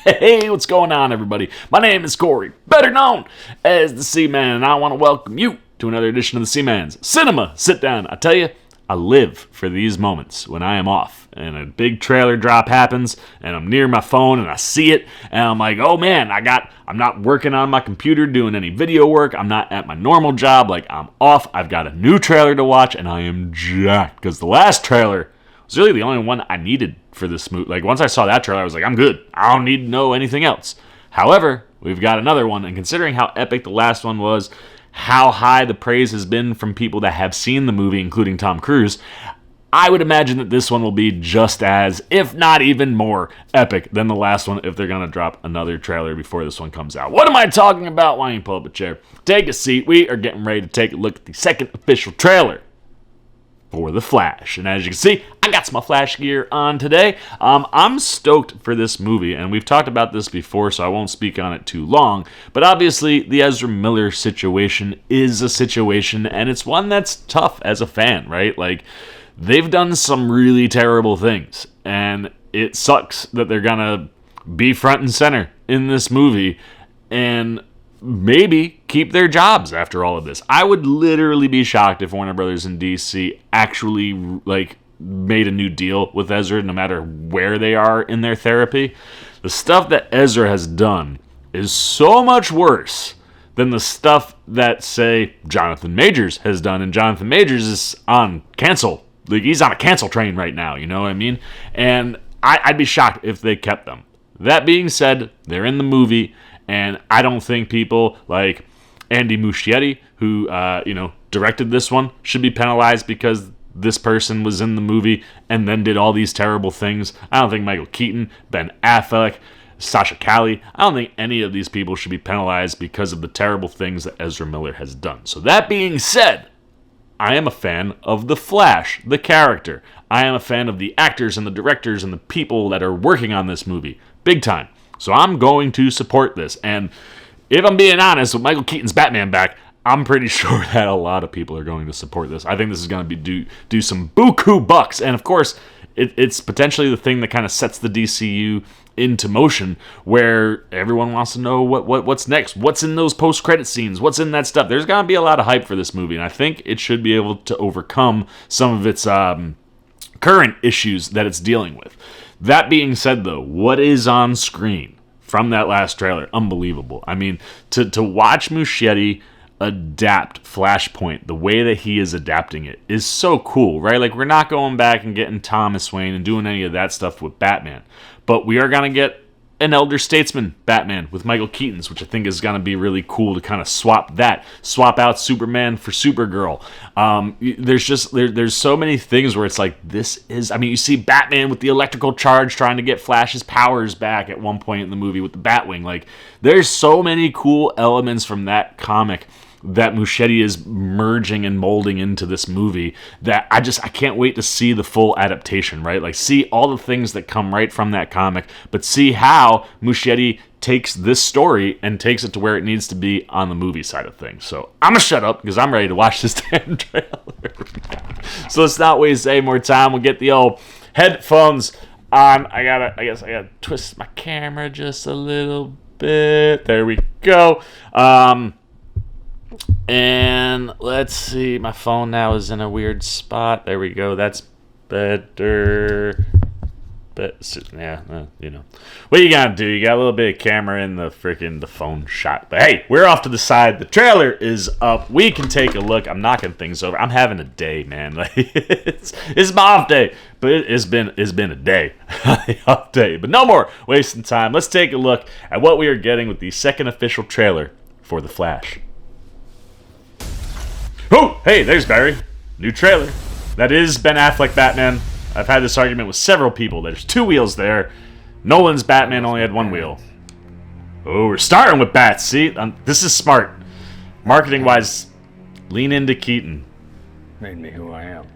Hey, what's going on, everybody? My name is Corey, better known as the Seaman, and I want to welcome you to another edition of the Seaman's Cinema Sit-Down. I tell you, I live for these moments when I am off and a big trailer drop happens and I'm near my phone and I see it and I'm like, oh man, I'm not working on my computer doing any video work. I'm not at my normal job. Like, I'm off. I've got a new trailer to watch and I am jacked because the last trailer was really the only one I needed for this movie. Like, once I saw that trailer, I was like, I'm good. I don't need to know anything else. However, we've got another one, and considering how epic the last one was, how high the praise has been from people that have seen the movie, including Tom Cruise, I would imagine that this one will be just as, if not even more, epic than the last one if they're going to drop another trailer before this one comes out. What am I talking about? Why don't you pull up a chair? Take a seat. We are getting ready to take a look at the second official trailer for The Flash. And as you can see, I got some Flash gear on today. I'm stoked for this movie, and we've talked about this before, so I won't speak on it too long. But obviously, the Ezra Miller situation is a situation, and it's one that's tough as a fan, right? Like, they've done some really terrible things, and it sucks that they're gonna be front and center in this movie, and maybe keep their jobs after all of this. I would literally be shocked if Warner Brothers and DC actually made a new deal with Ezra, no matter where they are in their therapy. The stuff that Ezra has done is so much worse than the stuff that, say, Jonathan Majors has done, and Jonathan Majors is on cancel. Like, he's on a cancel train right now, you know what I mean? And I'd be shocked if they kept them. That being said, they're in the movie, and I don't think people like Andy Muschietti, who directed this one, should be penalized because this person was in the movie and then did all these terrible things. I don't think Michael Keaton, Ben Affleck, Sasha Calle, I don't think any of these people should be penalized because of the terrible things that Ezra Miller has done. So that being said, I am a fan of The Flash, the character. I am a fan of the actors and the directors and the people that are working on this movie. Big time. So I'm going to support this. And if I'm being honest, with Michael Keaton's Batman back, I'm pretty sure that a lot of people are going to support this. I think this is going to be do some buku bucks. And of course, it's potentially the thing that kind of sets the DCU into motion, where everyone wants to know what's next, what's in those post-credit scenes, what's in that stuff. There's going to be a lot of hype for this movie, and I think it should be able to overcome some of its current issues that it's dealing with. That being said, though, what is on screen from that last trailer? Unbelievable. I mean, to watch Muschietti adapt Flashpoint the way that he is adapting it is so cool, right? Like, we're not going back and getting Thomas Wayne and doing any of that stuff with Batman, but we are going to get an elder statesman Batman with Michael Keaton's, which I think is going to be really cool to kind of swap out Superman for Supergirl. There's so many things where it's like, you see Batman with the electrical charge trying to get Flash's powers back at one point in the movie with the Batwing. Like, there's so many cool elements from that comic that Muschietti is merging and molding into this movie that I can't wait to see the full adaptation, right? Like, see all the things that come right from that comic, but see how Muschietti takes this story and takes it to where it needs to be on the movie side of things. So I'm gonna shut up because I'm ready to watch this damn trailer. So let's not waste any more time. We'll get the old headphones on. I guess I gotta twist my camera just a little bit. There we go. And let's see, my phone now is in a weird spot. There we go. That's better. But yeah, what you gotta do? You got a little bit of camera in the phone shot. But hey, we're off to the side. The trailer is up. We can take a look. I'm knocking things over. I'm having a day, man. Like, it's my off day, but it's been a day, off day. But no more wasting time. Let's take a look at what we are getting with the second official trailer for The Flash. Oh, hey, there's Barry. New trailer. That is Ben Affleck Batman. I've had this argument with several people. There's two wheels there. Nolan's Batman only had one wheel. Oh, we're starting with bats. See, this is smart. Marketing-wise, lean into Keaton. Made me who I am.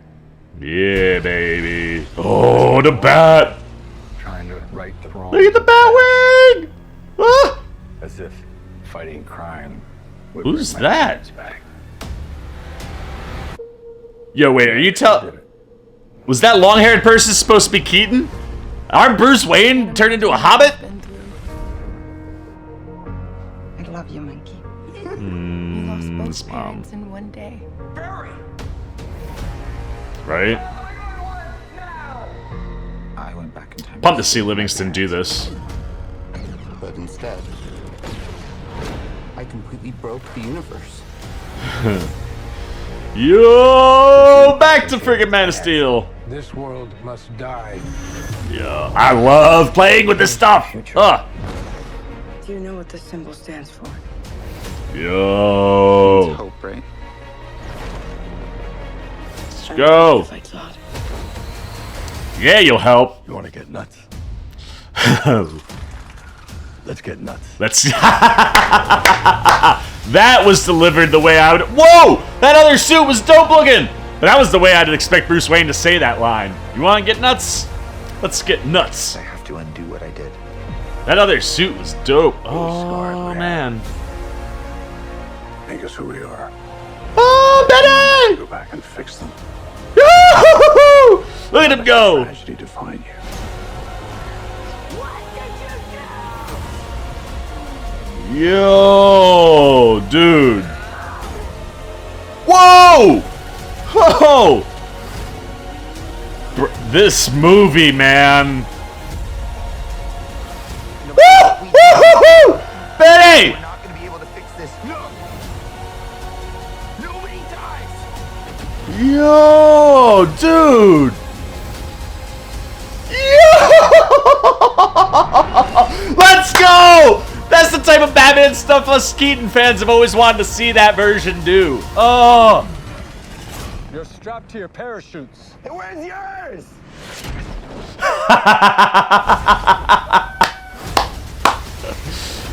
Yeah, baby. Oh, the bat. Trying to right the wrong. Look at the Batwing. Ah. As if fighting crime would Who's bring my that? parents back. Yo, wait, are you telling... Was that long-haired person supposed to be Keaton? Our Bruce Wayne turned into a hobbit? job, you monkey. You lost both this mom. parents in one day. Right? I went back in time. Pumped to see Livingston do this. But instead, I completely broke the universe. Yo, back to friggin' Man of Steel. This world must die. Yeah, I love playing with this stuff. Do you know what the symbol stands for? Yo, Hope, right? let's go. If I thought. Yeah, you'll help. You want to get nuts? Let's get nuts. Let's. That was delivered the way I would. Whoa! That other suit was dope looking. But that was the way I'd expect Bruce Wayne to say that line. You want to get nuts? Let's get nuts. I have to undo what I did. That other suit was dope. Oh smart man. Make us who we are. Oh, Betty! Go back and fix them. Yoo-hoo-hoo-hoo! Look at him go. Tragedy define you. Yo, dude. Whoa! Whoa! This movie, man. Woo-hoo-hoo! Betty! We're not gonna be able to fix this. No! Nobody dies! Yo, dude. Yo! Let's go! That's the type of Batman stuff us Keaton fans have always wanted to see that version do. Oh! You're strapped to your parachutes. Where's yours?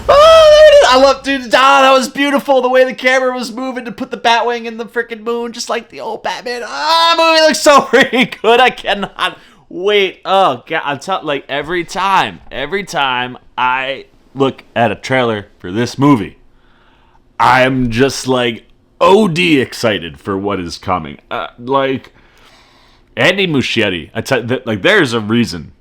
Oh, there it is. I love, dude. Ah, that was beautiful. The way the camera was moving to put the Batwing in the freaking moon, just like the old Batman. Ah, movie looks so freaking good. I cannot wait. Oh God, I'm telling, like every time I look at a trailer for this movie, I'm just like OD excited for what is coming. Like Andy Muschietti, I tell you that, like, there's a reason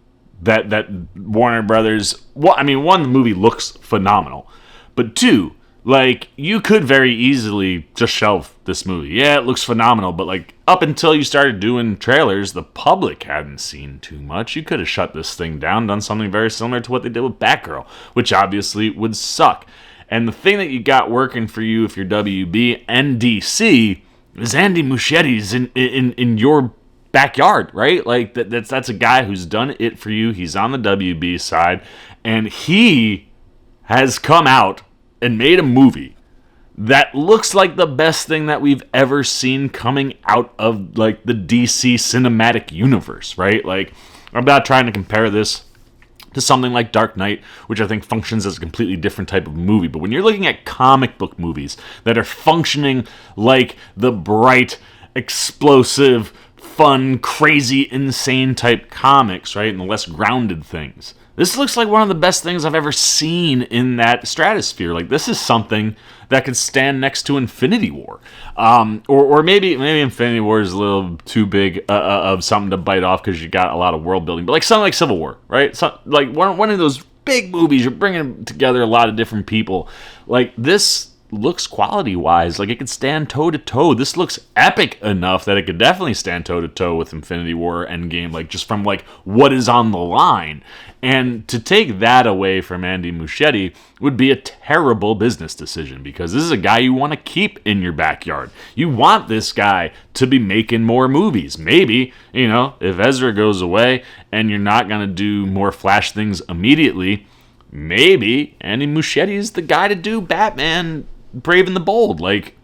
that Warner Brothers. Well, I mean, one, the movie looks phenomenal, but two, like, you could very easily just shelve this movie. Yeah, it looks phenomenal, but like up until you started doing trailers, the public hadn't seen too much. You could have shut this thing down, done something very similar to what they did with Batgirl, which obviously would suck. And the thing that you got working for you if you're WB and DC is Andy Muschietti's in your backyard, right? Like that's a guy who's done it for you. He's on the WB side, and he has come out and made a movie that looks like the best thing that we've ever seen coming out of like the DC cinematic universe, right? Like, I'm not trying to compare this to something like Dark Knight, which I think functions as a completely different type of movie. But when you're looking at comic book movies that are functioning like the bright, explosive, fun, crazy, insane type comics, right? And the less grounded things. This looks like one of the best things I've ever seen in that stratosphere. Like, this is something that could stand next to Infinity War. Or maybe Infinity War is a little too big of something to bite off because you got a lot of world building. But like something like Civil War, right? So, like one of those big movies, you're bringing together a lot of different people. Like, this looks quality-wise like it could stand toe-to-toe. This looks epic enough that it could definitely stand toe-to-toe with Infinity War Endgame, like just from like what is on the line. And to take that away from Andy Muschietti would be a terrible business decision, because this is a guy you want to keep in your backyard. You want this guy to be making more movies. Maybe, you know, if Ezra goes away and you're not going to do more Flash things immediately, maybe Andy Muschietti is the guy to do Batman Brave and the Bold. Like,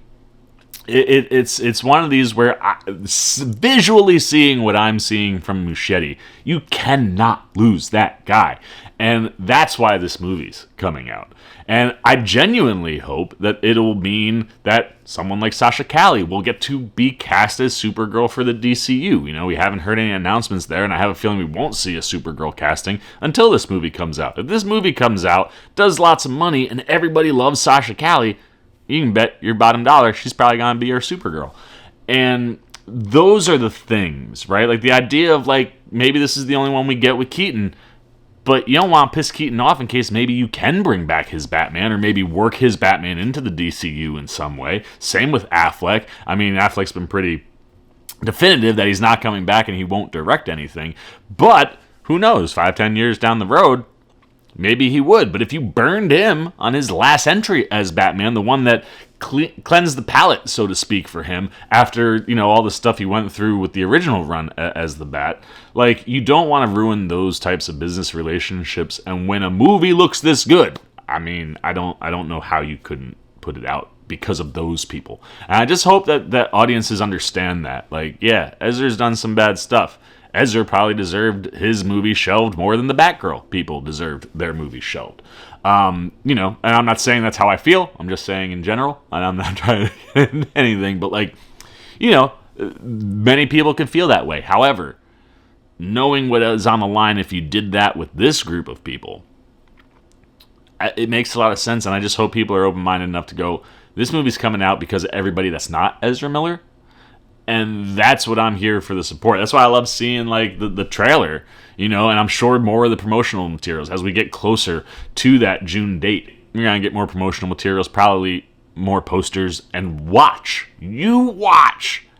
it's one of these where visually seeing what I'm seeing from Muschietti, you cannot lose that guy. And that's why this movie's coming out. And I genuinely hope that it'll mean that someone like Sasha Calle will get to be cast as Supergirl for the DCU. You know, we haven't heard any announcements there, and I have a feeling we won't see a Supergirl casting until this movie comes out. If this movie comes out, does lots of money, and everybody loves Sasha Calle, you can bet your bottom dollar she's probably going to be our Supergirl. And those are the things, right? Like, the idea of, like, maybe this is the only one we get with Keaton, but you don't want to piss Keaton off in case maybe you can bring back his Batman or maybe work his Batman into the DCU in some way. Same with Affleck. I mean, Affleck's been pretty definitive that he's not coming back and he won't direct anything. But who knows? 5-10 years down the road, maybe he would. But if you burned him on his last entry as Batman, the one that cleansed the palate, so to speak, for him after, you know, all the stuff he went through with the original run as the Bat, like, you don't want to ruin those types of business relationships. And when a movie looks this good, I mean, I don't know how you couldn't put it out because of those people. And I just hope that audiences understand that. Like, yeah, Ezra's done some bad stuff. Ezra probably deserved his movie shelved more than the Batgirl people deserved their movie shelved. You know, and I'm not saying that's how I feel. I'm just saying in general, and I'm not trying to get anything, but, like, you know, many people can feel that way. However, knowing what is on the line if you did that with this group of people, it makes a lot of sense, and I just hope people are open-minded enough to go, this movie's coming out because of everybody that's not Ezra Miller. And that's what I'm here for the support. That's why I love seeing, like, the trailer, you know, and I'm sure more of the promotional materials as we get closer to that June date. You're going to get more promotional materials, probably more posters, and watch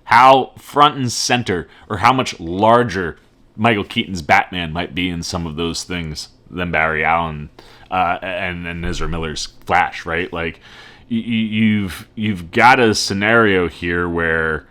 how front and center or how much larger Michael Keaton's Batman might be in some of those things than Barry Allen and Ezra Miller's Flash, right? Like, you've got a scenario here where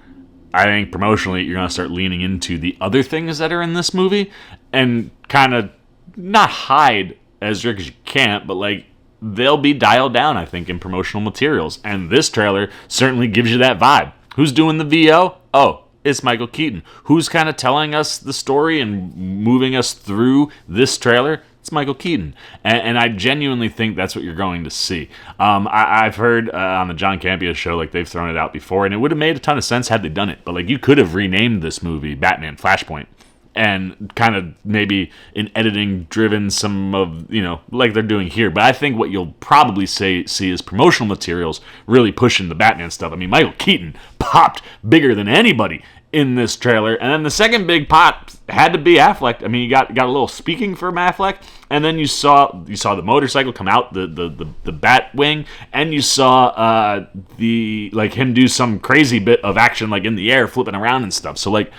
I think promotionally you're going to start leaning into the other things that are in this movie and kind of not hide Ezra because you can't, but, like, they'll be dialed down, I think, in promotional materials. And this trailer certainly gives you that vibe. Who's doing the VO? Oh, it's Michael Keaton. Who's kind of telling us the story and moving us through this trailer? It's Michael Keaton. And I genuinely think that's what you're going to see. I've heard on the John Campea show, like, they've thrown it out before, and it would have made a ton of sense had they done it. But, like, you could have renamed this movie Batman Flashpoint and kind of maybe in editing driven some of, you know, like they're doing here. But I think what you'll probably see is promotional materials really pushing the Batman stuff. I mean, Michael Keaton popped bigger than anybody in this trailer, and then the second big pop had to be Affleck. I mean, you got a little speaking from Affleck, and then you saw the motorcycle come out the bat wing, and you saw him do some crazy bit of action, like in the air, flipping around and stuff. So, like,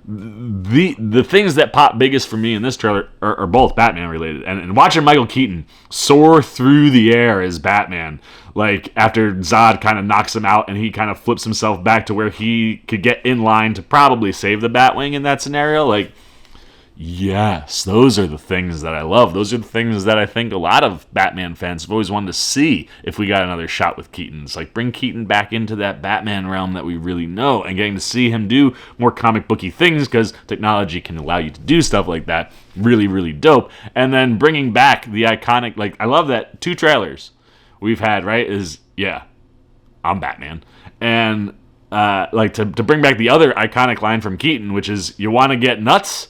the things that pop biggest for me in this trailer are both Batman related, and watching Michael Keaton soar through the air as Batman, like after Zod kind of knocks him out and he kind of flips himself back to where he could get in line to probably save the Batwing in that scenario. Like, yes, those are the things that I love. Those are the things that I think a lot of Batman fans have always wanted to see if we got another shot with Keaton. It's like, bring Keaton back into that Batman realm that we really know, and getting to see him do more comic booky things because technology can allow you to do stuff like that. Really, really dope. And then bringing back the iconic, like, I love that 2 trailers we've had, right, is, yeah, I'm Batman. And like to bring back the other iconic line from Keaton, which is, you want to get nuts?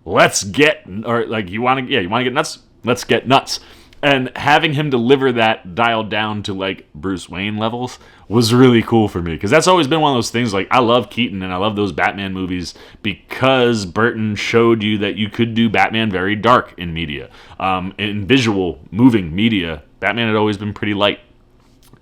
Let's get, or like, you want to get nuts? Let's get nuts. And having him deliver that dialed down to, like, Bruce Wayne levels was really cool for me, because that's always been one of those things. Like, I love Keaton and I love those Batman movies because Burton showed you that you could do Batman very dark in media. In visual, moving media, Batman had always been pretty light.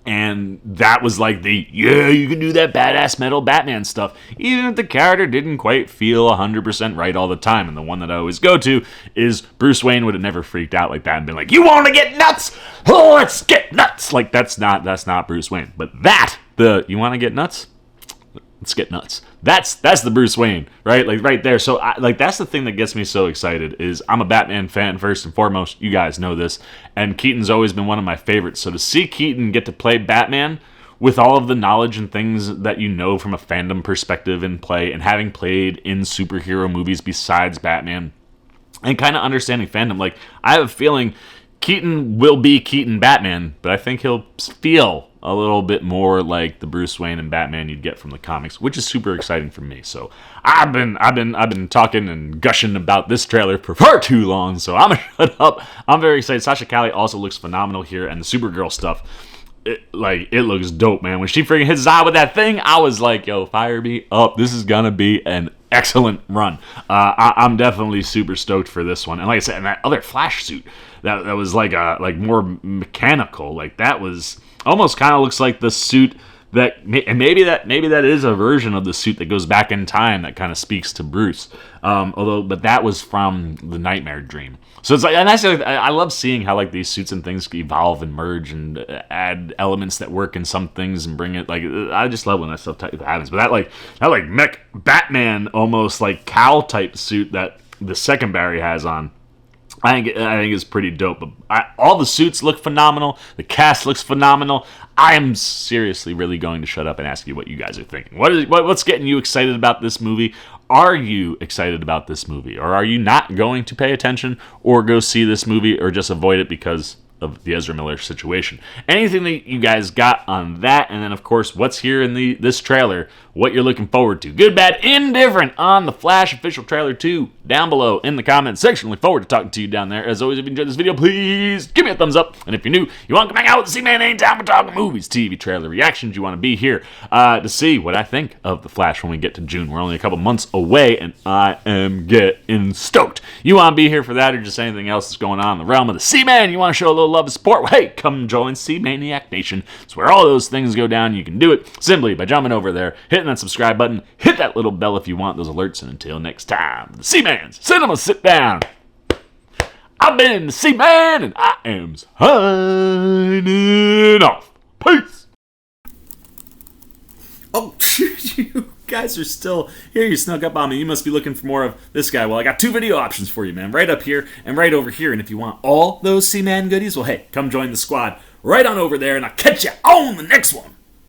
And that was like you can do that badass metal Batman stuff, even if the character didn't quite feel 100% right all the time. And the one that I always go to is Bruce Wayne would have never freaked out like that and been like, you want to get nuts? Oh, let's get nuts. Like, that's not Bruce Wayne. But you want to get nuts? Let's get nuts. That's the Bruce Wayne, right? Like, right there. So, that's the thing that gets me so excited is I'm a Batman fan first and foremost. You guys know this. And Keaton's always been one of my favorites. So to see Keaton get to play Batman with all of the knowledge and things that you know from a fandom perspective in play, and having played in superhero movies besides Batman, and kind of understanding fandom, like, I have a feeling Keaton will be Keaton Batman, but I think he'll feel a little bit more like the Bruce Wayne and Batman you'd get from the comics, which is super exciting for me. So I've been talking and gushing about this trailer for far too long, so I'm gonna shut up. I'm very excited. Sasha Calle also looks phenomenal here, and the Supergirl stuff it looks dope, man. When she freaking hits his eye with that thing, I was like, yo, fire me up. This is gonna be an excellent run. I'm definitely super stoked for this one. And like I said, and that other Flash suit that was like more mechanical, like that was almost kind of looks like the suit that, and maybe that is a version of the suit that goes back in time that kind of speaks to Bruce. But that was from the Nightmare Dream. So it's like, and I love seeing how like these suits and things evolve and merge and add elements that work in some things and bring it. Like, I just love when that stuff happens. But that mech Batman almost like cowl type suit that the second Barry has on, I think it's pretty dope. But all the suits look phenomenal. The cast looks phenomenal. I am seriously really going to shut up and ask you what you guys are thinking. What's getting you excited about this movie? Are you excited about this movie? Or are you not going to pay attention or go see this movie or just avoid it because of the Ezra Miller situation? Anything that you guys got on that, and then of course what's here in this trailer, what you're looking forward to, good, bad, indifferent, on the Flash official trailer 2 down below in the comments section. Look forward to talking to you down there. As always, if you enjoyed this video, please give me a thumbs up, and if you're new, you want to come hang out with the C-Man anytime we're talking movies, TV, trailer reactions, you want to be here to see what I think of the Flash when we get to June. We're only a couple months away, and I am getting stoked. You want to be here for that, or just anything else that's going on in the realm of the C-Man? You want to show a little love and support? Well, hey, come join C-Maniac Nation. It's where all those things go down. You can do it simply by jumping over there, hitting that subscribe button, hit that little bell if you want those alerts, and until next time, the C-Man's Cinema Sit Down. I've been the C-Man, and I am signing off. Peace. Oh, you guys are still here. You snuck up on me. You must be looking for more of this guy. Well, I got 2 video options for you, man. Right up here and right over here. And if you want all those C-Man goodies, well, hey, come join the squad right on over there, and I'll catch you on the next one.